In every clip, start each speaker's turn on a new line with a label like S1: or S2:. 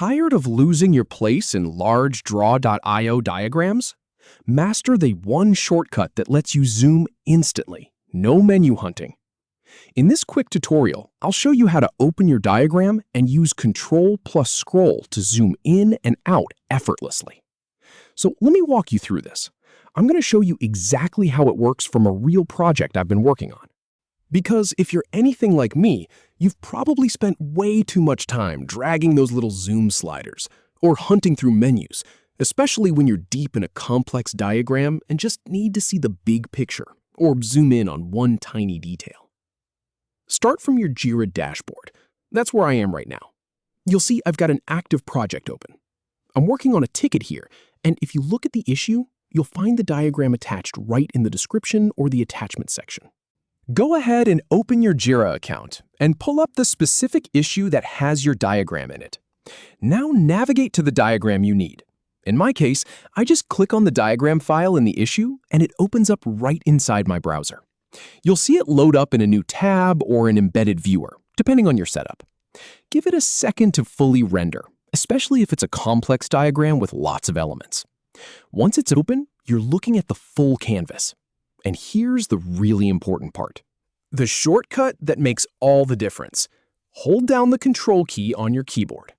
S1: Tired of losing your place in large draw.io diagrams? Master the one shortcut that lets you zoom instantly, no menu hunting. In this quick tutorial, I'll show you how to open your diagram and use Control plus Scroll to zoom in and out effortlessly. So let me walk you through this. I'm going to show you exactly how it works from a real project I've been working on. Because if you're anything like me, you've probably spent way too much time dragging those little zoom sliders or hunting through menus, especially when you're deep in a complex diagram and just need to see the big picture or zoom in on one tiny detail. Start from your Jira dashboard. That's where I am right now. You'll see I've got an active project open. I'm working on a ticket here, and if you look at the issue, you'll find the diagram attached right in the description or the attachment section. Go ahead and open your Jira account and pull up the specific issue that has your diagram in it. Now navigate to the diagram you need. In my case, I just click on the diagram file in the issue and it opens up right inside my browser. You'll see it load up in a new tab or an embedded viewer, depending on your setup. Give it a second to fully render, especially if it's a complex diagram with lots of elements. Once it's open, you're looking at the full canvas. And here's the really important part. The shortcut that makes all the difference. Hold down the Control key on your keyboard.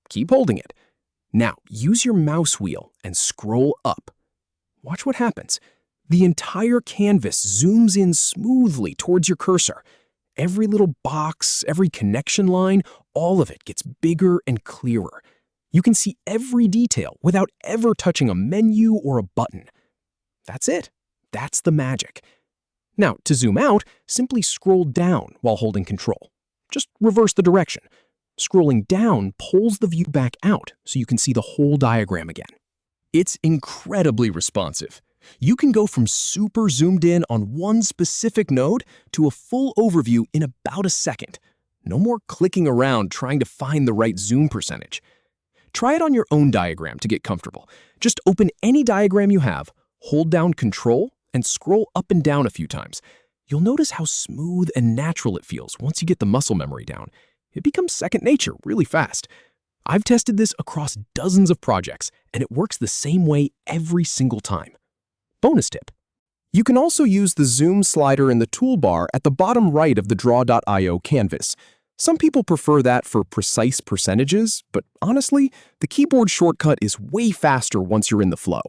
S1: Keep holding it. Now, use your mouse wheel and scroll up. Watch what happens. The entire canvas zooms in smoothly towards your cursor. Every little box, every connection line, all of it gets bigger and clearer. You can see every detail without ever touching a menu or a button. That's it. That's the magic. Now, to zoom out, simply scroll down while holding Control. Just reverse the direction. Scrolling down pulls the view back out so you can see the whole diagram again. It's incredibly responsive. You can go from super zoomed in on one specific node to a full overview in about a second. No more clicking around trying to find the right zoom percentage. Try it on your own diagram to get comfortable. Just open any diagram you have, hold down Control, and scroll up and down a few times. You'll notice how smooth and natural it feels once you get the muscle memory down. It becomes second nature really fast. I've tested this across dozens of projects, and it works the same way every single time. Bonus tip. You can also use the zoom slider in the toolbar at the bottom right of the draw.io canvas. Some people prefer that for precise percentages, but honestly, the keyboard shortcut is way faster once you're in the flow.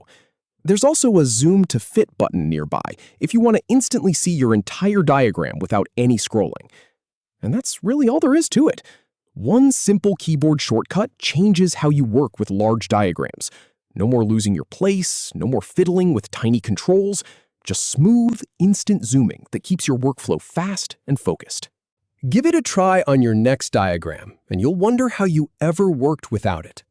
S1: There's also a Zoom to Fit button nearby if you want to instantly see your entire diagram without any scrolling. And that's really all there is to it. One simple keyboard shortcut changes how you work with large diagrams. No more losing your place, no more fiddling with tiny controls, just smooth, instant zooming that keeps your workflow fast and focused. Give it a try on your next diagram, and you'll wonder how you ever worked without it.